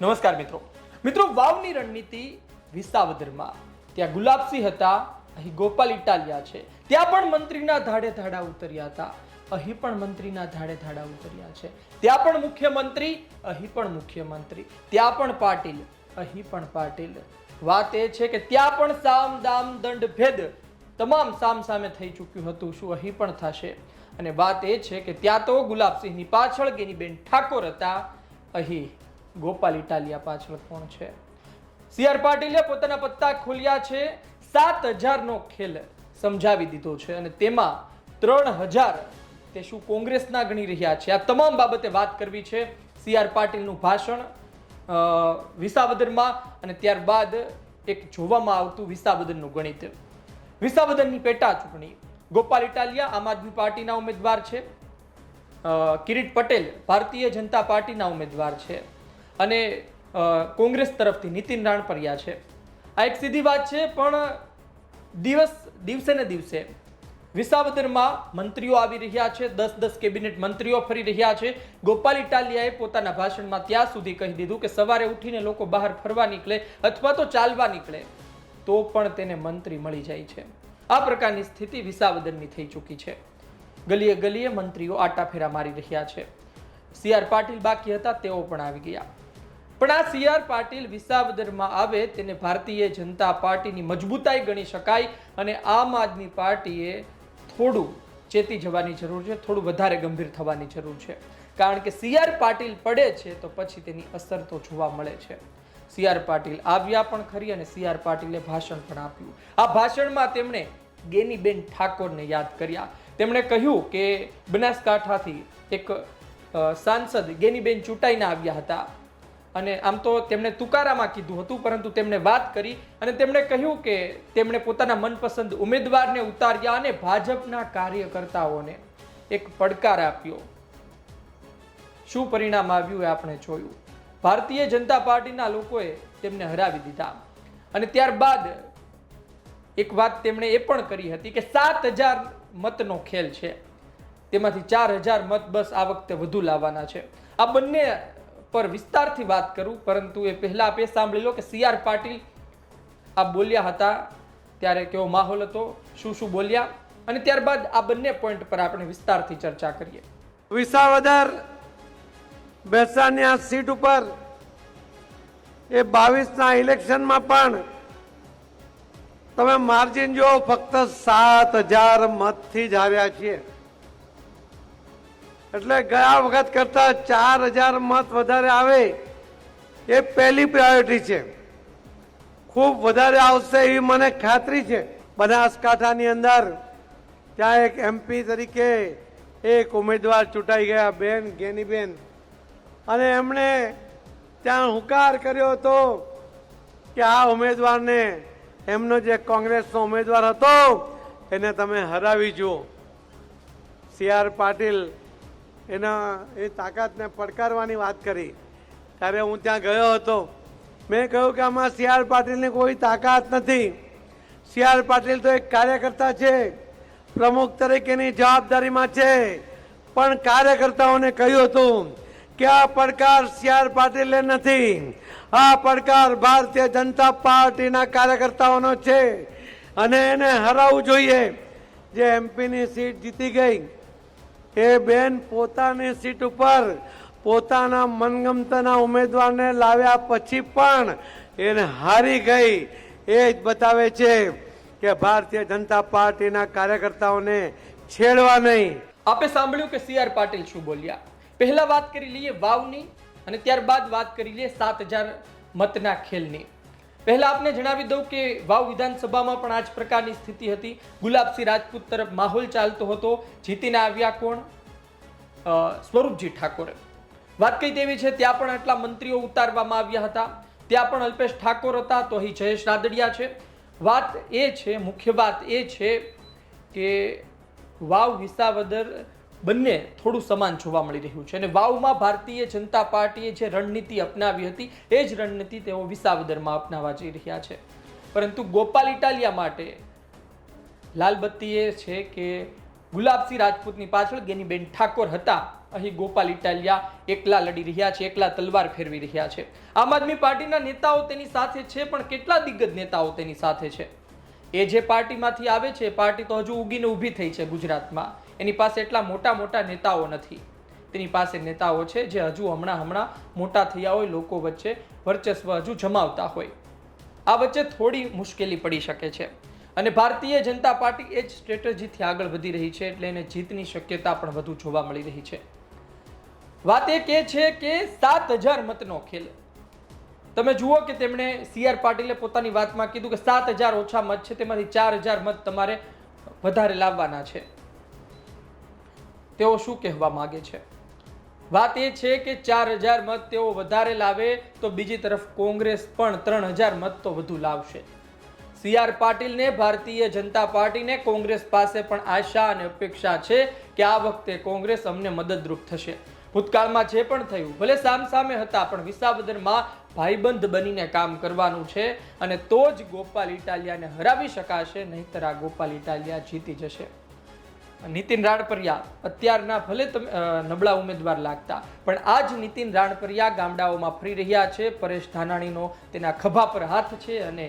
નમસ્કાર મિત્રો વાવની રણનીતિ વિસાવદરમાં ત્યાં ગુલાબસિંહ હતા, અહીં ગોપાલ ઇટાલિયા છે, ત્યાં પણ મંત્રીના ધાડે ધાડા ઉતર્યા હતા, અહીં પણ મંત્રીના ધાડે ધાડા ઉતર્યા છે, ત્યાં પણ મુખ્યમંત્રી, અહીં પણ મુખ્યમંત્રી, ત્યાં પણ પાટીલ, અહીં પણ પાટીલ. વાત એ છે કે ત્યાં પણ સામ દામ દંડ ભેદ તમામ સામ સામે થઈ ચૂક્યું હતું, શું અહીં પણ થશે? અને વાત એ છે કે ત્યાં તો ગુલાબસિંહની પાછળ ગેનીબેન ઠાકોર હતા, અહીં ગોપાલ ઇટાલિયા પાછળ કોણ છે? સી.આર. પાટીલે પોતાના પત્તા ખોલ્યા છે, 7,000 નો ખેલ સમજાવી દીધો છે અને તેમાં 3,000 તે શું કોંગ્રેસના ગણી રહ્યા છે? આ તમામ બાબતે વાત કરવી છે. સી.આર. પાટીલનું ભાષણ વિસાવદરમાં અને ત્યારબાદ એક જોવામાં આવતું વિસાવદરનું ગણિત. વિસાવદરની પેટા ચૂંટણી, ગોપાલ ઇટાલિયા આમ આદમી પાર્ટીના ઉમેદવાર છે, કિરીટ પટેલ ભારતીય જનતા પાર્ટીના ઉમેદવાર છે અને કોંગ્રેસ તરફથી નીતિન રાણપરિયા છે. આ એક સીધી વાત છે, પણ દિવસે ને દિવસે વિસાવદરમાં મંત્રીઓ આવી રહ્યા છે, 10 કેબિનેટ મંત્રીઓ ફરી રહ્યા છે. ગોપાલ ઇટાલિયાએ પોતાના ભાષણમાં ત્યાં સુધી કહી દીધું કે સવારે ઉઠીને લોકો બહાર ફરવા નીકળે અથવા તો ચાલવા નીકળે તો પણ તેને મંત્રી મળી જાય છે. આ પ્રકારની સ્થિતિ વિસાવદરની થઈ ચૂકી છે. ગલીએ ગલીએ મંત્રીઓ આટાફેરા મારી રહ્યા છે. સી.આર. પાટીલ બાકી હતા, તેઓ પણ આવી ગયા. પણ આ સી.આર. પાટીલ વિસાવદરમાં આવે તેને ભારતીય જનતા પાર્ટીની મજબૂતાઈ ગણી શકાય અને આમ આદમી પાર્ટીએ થોડું ચેતી જવાની જરૂર છે, થોડું વધારે ગંભીર થવાની જરૂર છે. કારણ કે સી.આર. પાટીલ પડે છે તો પછી તેની અસર તો જોવા મળે છે. સી.આર. પાટીલ આવ્યા પણ ખરી અને સી.આર. પાટીલે ભાષણ પણ આપ્યું. આ ભાષણમાં તેમણે ગેનીબેન ઠાકોરને યાદ કર્યા. તેમણે કહ્યું કે બનાસકાંઠાથી એક સાંસદ ગેનીબેન ચૂંટાઈને આવ્યા હતા અને આમ તો તેમણે તુકારામાં કીધું હતું, પરંતુ તેમણે વાત કરી અને તેમણે કહ્યું કે તેમણે પોતાના મનપસંદ ઉમેદવારને ઉતાર્યા અને ભાજપના કાર્યકર્તાઓને એક પડકાર આપ્યો. શું પરિણામ આવ્યું એ આપણે જોયું. ભારતીય જનતા પાર્ટીના લોકોએ તેમને હરાવી દીધા અને ત્યારબાદ એક વાત તેમણે એ પણ કરી હતી કે 7,000 મતનો ખેલ છે, તેમાંથી 4,000 મત બસ આ વખતે વધુ લાવવાના છે. આ બંને પર વિસ્તારથી વાત કરું, પરંતુ એ પહેલા આપે સાંભળી લો કે સી.આર. પાટીલ આ બોલ્યા હતા ત્યારે કેવો માહોલ હતો, શું બોલ્યા, અને ત્યારબાદ આ બંને પોઈન્ટ પર આપણે વિસ્તારથી ચર્ચા કરીએ. વિસાવદર બેસાની આ સીટ ઉપર એ 22ના ઇલેક્શનમાં પણ તમે માર્જિન જો ફક્ત 7,000 મતથી જ હાર્યા છીએ. એટલે ગયા વખત કરતા 4,000 મત વધારે આવે એ પહેલી પ્રાયોરિટી છે. ખૂબ વધારે આવશે એવી મને ખાતરી છે. બનાસકાંઠાની અંદર ત્યાં એક MP તરીકે એક ઉમેદવાર ચૂંટાઈ ગયા, બેન ગેનીબેન, અને એમણે ત્યાં હુંકાર કર્યો હતો કે આ ઉમેદવારને, એમનો જે કોંગ્રેસનો ઉમેદવાર હતો એને તમે હરાવી જુઓ. સી.આર. પાટીલ એના એ તાકાતને પડકારવાની વાત કરી ત્યારે હું ત્યાં ગયો હતો. મેં કહ્યું કે આમાં સી.આર. પાટીલની કોઈ તાકાત નથી. સી.આર. પાટીલ તો એક કાર્યકર્તા છે, પ્રમુખ તરીકેની જવાબદારીમાં છે, પણ કાર્યકર્તાઓને કહ્યું હતું કે આ પડકાર સી.આર. પાટીલે નથી, આ પડકાર ભારતીય જનતા પાર્ટીના કાર્યકર્તાઓનો છે અને એને હરાવવું જોઈએ. જે એમપીની સીટ જીતી ગઈ એ બેન પોતાની સીટ ઉપર પોતાના મનગમતાના ઉમેદવારને લાવ્યા પછી પણ એને હારી ગઈ. એ જ બતાવે છે કે ભારતીય જનતા પાર્ટીના કાર્યકર્તાઓને છેડવા નહીં. આપે સાંભળ્યું કે સી.આર. પાટીલ શું બોલ્યા. પહેલા વાત કરી લઈએ વાવની અને ત્યારબાદ વાત કરી લઈએ 7,000 મતના ખેલની. પહેલા આપને જણાવી દઉં કે વાવ વિધાનસભામાં પણ આ જ પ્રકારની સ્થિતિ હતી. ગુલાબસિંહ રાજપૂત તરફ માહોલ ચાલતો હતો. જીતીને આવ્યા કોણ? સ્વરૂપજી ઠાકોર. વાત કઈ તેવી છે, ત્યાં પણ આટલા મંત્રીઓ ઉતારવામાં આવ્યા હતા, ત્યાં પણ અલ્પેશ ઠાકોર હતા, તો અહીં જયેશ રાદડિયા છે. વાત એ છે, મુખ્ય વાત એ છે કે વાવ વિસાવદર બંને થોડું સમાન જોવા મળી રહ્યું છે અને વાવમાં ભારતીય જનતા પાર્ટીએ જે રણનીતિ અપનાવી હતી એ જ રણનીતિ તેઓ વિસાવદરમાં અપનાવવા જઈ રહ્યા છે. પરંતુ ગોપાલ ઇટાલિયા માટે લાલ બત્તી એ છે કે ગુલાબસિંહ રાજપૂતની પાછળ ગેનીબેન ઠાકોર હતા. અહીં ગોપાલ ઇટાલિયા એકલા લડી રહ્યા છે, એકલા તલવાર ફેરવી રહ્યા છે. આમ આદમી પાર્ટીના નેતાઓ તેની સાથે છે, પણ કેટલા દિગ્ગજ નેતાઓ તેની સાથે છે? એ જે પાર્ટીમાંથી આવે છે, પાર્ટી તો હજુ ઉગીને ઊભી થઈ છે ગુજરાતમાં. એની પાસે એટલા મોટા મોટા નેતાઓ નથી. તેની પાસે નેતાઓ છે જે હજુ હમણાં મોટા થયા હોય, લોકો વચ્ચે વર્ચસ્વ હજુ જમાવતા હોય. આ વચ્ચે થોડી મુશ્કેલી પડી શકે છે અને ભારતીય જનતા પાર્ટી એ જ સ્ટ્રેટેજીથી આગળ વધી રહી છે, એટલે એને જીતની શક્યતા પણ વધુ જોવા મળી રહી છે. વાત એ કે છે કે 7000 મતનો ખેલ. તમે જુઓ કે તેમણે CR પાટીલે પોતાની વાતમાં કીધું કે 7000 ઓછા મત છે, તેમાંથી 4000 મત તમારે વધારે લાવવાના છે. તેઓ શું કહેવા માંગે છે? વાત એ છે કે 4000 મત તેઓ વધારે લાવે તો બીજી તરફ કોંગ્રેસ પણ 3000 મત તો વધુ લાવશે. CR પાટીલને, ભારતીય જનતા પાર્ટીને કોંગ્રેસ પાસે પણ આશા અને અપેક્ષા છે કે આ વખતે કોંગ્રેસ અમને મદદરૂપ થશે. ભૂતકાળમાં જે પણ થયું, ભલે સામસામે હતા, પણ વિસાવદરમાં ભાઈબંધ બનીને કામ કરવાનું છે અને તો જ ગોપાલ ઇટાલિયાને હરાવી શકાશે, નહીંતર આ ગોપાલ ઇટાલિયા જીતી જશે. નીતિન રાણપરિયા અત્યારના ભલે નબળા ઉમેદવાર લાગતા, પણ આ જ નીતિન રાણપરિયા ગામડાઓમાં ફરી રહ્યા છે. પરેશ ધાનાણીનો તેના ખભા પર હાથ છે અને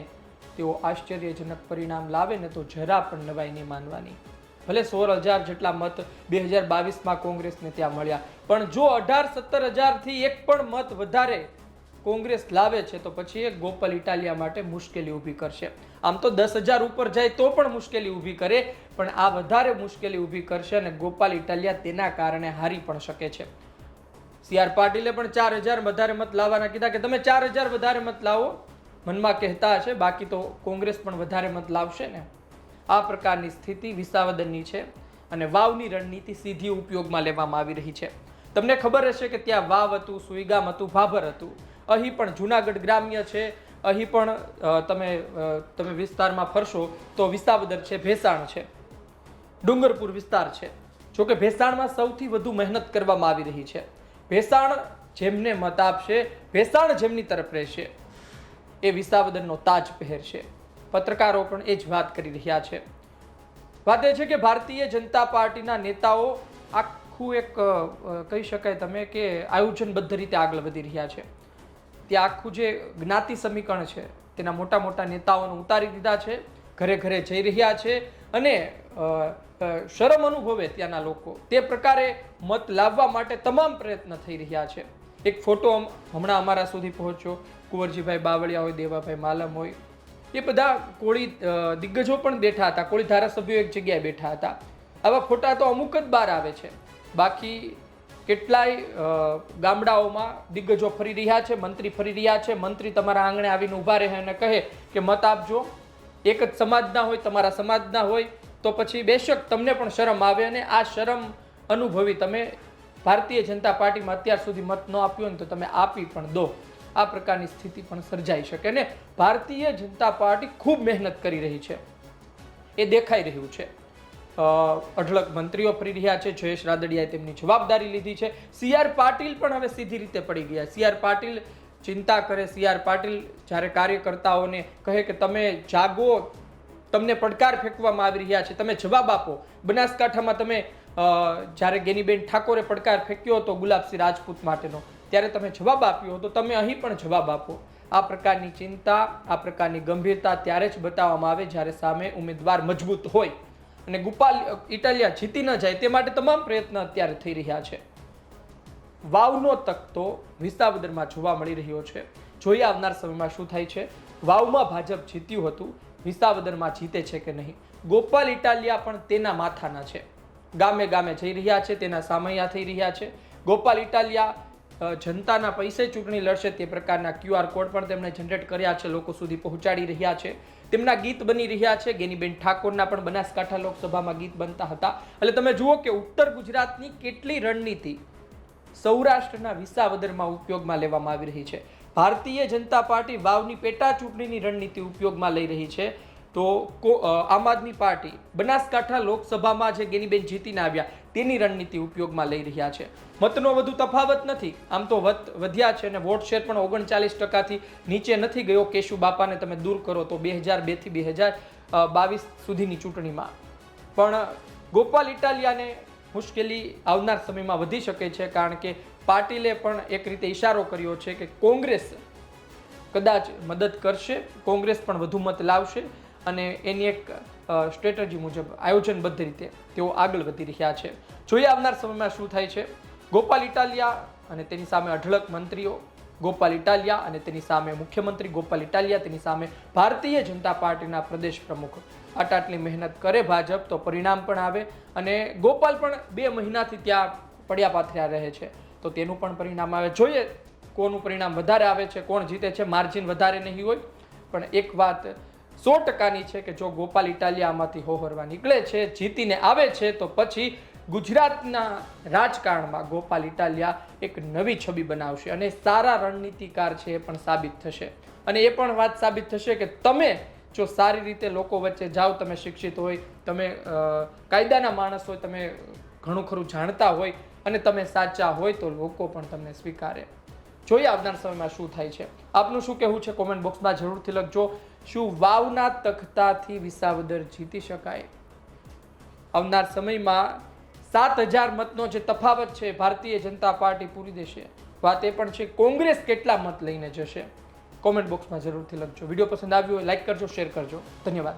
તેઓ આશ્ચર્યજનક પરિણામ લાવે ને તો જરા પણ નવાઈ નહીં માનવાની. ભલે 16000 જેટલા મત 2022માં કોંગ્રેસને ત્યાં મળ્યા, પણ જો 18-17 હજારથી એક પણ મત વધારે કોંગ્રેસ લાવે છે તો પછી એ ગોપાલ ઇટાલિયા માટે મુશ્કેલી ઊભી કરશે. આમ તો 10000 ઉપર જાય તો પણ મુશ્કેલી ઊભી કરે, પણ આ વધારે મુશ્કેલી ઊભી કરશે અને ગોપાલ ઇટાલિયા તેના કારણે હારી પણ શકે છે. CR પાટીલે પણ 4000 વધારે મત લાવવાના કીધા કે તમે 4000 વધારે મત લાવો, મનમાં કહેતા હશે, બાકી તો કોંગ્રેસ પણ વધારે મત લાવશે ને. આ પ્રકારની સ્થિતિ વિસાવદનની છે અને વાવની રણનીતિ સીધી ઉપયોગમાં લેવામાં આવી રહી છે. તમને ખબર હશે કે ત્યાં વાવ હતું, સુઈગામ હતું, ભાભર હતું. અહીં પણ જુનાગઢ ગ્રામ્ય છે. અહીં પણ તમે વિસ્તારમાં ફરશો તો વિસાવદર છે, ભેસાણ છે, ડુંગરપુર વિસ્તાર છે. જોકે ભેસાણમાં સૌથી વધુ મહેનત કરવામાં આવી રહી છે. ભેસાણ જેમને મત આપશે, ભેસાણ જેમની તરફ રહેશે, એ વિસાવદરનો તાજ પહેરશે. પત્રકારો પણ એ જ વાત કરી રહ્યા છે. વાત એ છે કે ભારતીય જનતા પાર્ટીના નેતાઓ આખું એક કહી શકાય તમે કે આયોજનબદ્ધ રીતે આગળ વધી રહ્યા છે. ત્યાં આખું જે જ્ઞાતિ સમીકરણ છે તેના મોટા મોટા નેતાઓને ઉતારી દીધા છે, ઘરે ઘરે જઈ રહ્યા છે અને શરમ અનુભવે ત્યાંના લોકો તે પ્રકારે મત લાવવા માટે તમામ પ્રયત્ન થઈ રહ્યા છે. એક ફોટો હમણાં અમારા સુધી પહોંચ્યો, કુંવરજીભાઈ બાવળિયા હોય, દેવાભાઈ માલમ હોય, એ બધા કોળી દિગ્ગજો પણ બેઠા હતા, કોળી ધારાસભ્યો એક જગ્યાએ બેઠા હતા. આવા ફોટા તો અમુક જ બહાર આવે છે, બાકી કેટલાય ગામડાઓમાં દિગ્ગજો ફરી રહ્યા છે, મંત્રી ફરી રહ્યા છે. મંત્રી તમારા આંગણે આવીને ઊભા રહે અને કહે કે મત આપજો. એક જ સમાજના હોય, તમારા સમાજના હોય, તો પછી બેશક તમને પણ શરમ આવે અને આ શરમ અનુભવી તમે ભારતીય જનતા પાર્ટીમાં અત્યાર સુધી મત ન આપ્યો હોય ને તો તમે આપી પણ દો. આ પ્રકારની સ્થિતિ પણ સર્જાઈ શકે ને. ભારતીય જનતા પાર્ટી ખૂબ મહેનત કરી રહી છે, એ દેખાઈ રહ્યું છે. અઢળક મંત્રીઓ ફરી રહ્યા છે. જયેશ રાદડિયાએ તેમની જવાબદારી લીધી છે. CR પાટીલ પણ હવે સીધી રીતે પડી ગયા. CR પાટીલ ચિંતા કરે. CR પાટીલ જ્યારે કાર્યકર્તાઓને કહે કે તમે જાગો, તમને પડકાર ફેંકવામાં આવી રહ્યા છે, તમે જવાબ આપો. બનાસકાંઠામાં તમે જ્યારે ગેનીબેન ઠાકોરે પડકાર ફેંક્યો હતો ગુલાબસિંહ રાજપૂત માટેનો, ત્યારે તમે જવાબ આપ્યો હતો, તમે અહીં પણ જવાબ આપો. આ પ્રકારની ચિંતા, આ પ્રકારની ગંભીરતા ત્યારે જ બતાવવામાં આવે જ્યારે સામે ઉમેદવાર મજબૂત હોય અને ગોપાલ ઇટાલિયા જીતી ન જાય તે માટે તમામ પ્રયત્ન અત્યારે થઈ રહ્યા છે. વાવનો તકતો વિસાવદરમાં જોવા મળી રહ્યો છે. જોઈએ આવનાર સમયમાં શું થાય છે. વાવમાં ભાજપ જીત્યું હતું, વિસાવદરમાં જીતે છે કે નહીં. ગોપાલ ઇટાલિયા પણ તેના માથાના છે. ગામે ગામે જઈ રહ્યા છે, તેના સામૈયા થઈ રહ્યા છે. ગોપાલ ઇટાલિયા જનતાના પૈસે ચૂંટણી લડશે તે પ્રકારના QR કોડ પણ તેમણે જનરેટ કર્યા છે, લોકો સુધી પહોંચાડી રહ્યા છે. તેમના ગીત બની રહ્યા છે. ગેનીબેન ઠાકોરના પણ બનાસકાંઠા લોકસભામાં ગીત બનતા હતા. એટલે તમે જુઓ કે ઉત્તર ગુજરાતની કેટલી રણનીતિ સૌરાષ્ટ્રના વિસાવદરમાં ઉપયોગમાં લેવામાં આવી રહી છે. ભારતીય જનતા પાર્ટી વાવની પેટા ચૂંટણીની રણનીતિ ઉપયોગમાં લઈ રહી છે, તો આમ આદમી પાર્ટી બનાસકાંઠા લોકસભામાં જે ગેનીબેન જીતીને આવ્યા તેની રણનીતિ ઉપયોગમાં લઈ રહ્યા છે. મતનો વધુ તફાવત નથી, આમ તો વધ્યા છે અને વોટ શેર પણ 39% નીચે નથી ગયો. કેશુ બાપાને તમે દૂર કરો તો 2002 થી 2022 સુધીની ચૂંટણીમાં પણ ગોપાલ ઇટાલિયાને મુશ્કેલી આવનાર સમયમાં વધી શકે છે, કારણ કે પાટીલે પણ એક રીતે ઈશારો કર્યો છે કે કોંગ્રેસ કદાચ મદદ કરશે, કોંગ્રેસ પણ વધુ મત લાવશે અને એની એક સ્ટ્રેટેજી મુજબ આયોજનબદ્ધ રીતે તેઓ આગળ વધી રહ્યા છે. જોઈએ આવનાર સમયમાં શું થાય છે. ગોપાલ ઇટાલિયા અને તેની સામે અઢળક મંત્રીઓ, ગોપાલ ઇટાલિયા અને તેની સામે મુખ્યમંત્રી ગોપાલ ઇટાલિયા, તેની સામે ભારતીય જનતા પાર્ટીના પ્રદેશ પ્રમુખ, આટલી મહેનત કરે ભાજપ તો પરિણામ પણ આવે. અને ગોપાલ પણ 2 મહિનાથી ત્યાં પડ્યા પાથર્યા રહે છે, તો તેનું પણ પરિણામ આવે. જોઈએ કોનું પરિણામ વધારે આવે છે, કોણ જીતે છે. માર્જિન વધારે નહીં હોય, પણ એક વાત 100%ની છે કે જો ગોપાલ ઇટાલિયા આમાંથી હોહરવા નીકળે છે, જીતીને આવે છે, તો પછી ગુજરાતના રાજકારણમાં ગોપાલ ઇટાલિયા એક નવી છબી બનાવશે અને સારા રણનીતિકાર છે એ પણ સાબિત થશે. અને એ પણ વાત સાબિત થશે કે તમે જો સારી રીતે લોકો વચ્ચે જાઓ, તમે શિક્ષિત હોય, તમે કાયદાના માણસ હોય, તમે ઘણું ખરું જાણતા હોય અને તમે સાચા હોય, તો લોકો પણ તમને સ્વીકારે. જોઈએ આવનાર સમયમાં શું થાય છે. આપનું શું કહેવું છે કોમેન્ટ બોક્સમાં જરૂરથી લખજો. શું વાવના તખતાથી વિસાવદર જીતી શકાય? આવનાર સમયમાં 7000 મતનો જે તફાવત છે ભારતીય જનતા પાર્ટી પૂરી દેશે. વાત એ પણ છે કોંગ્રેસ કેટલા મત લઈને જશે. કોમેન્ટ બોક્સમાં જરૂરથી લખજો. વિડીયો પસંદ આવ્યો હોય લાઈક કરજો, શેર કરજો. ધન્યવાદ.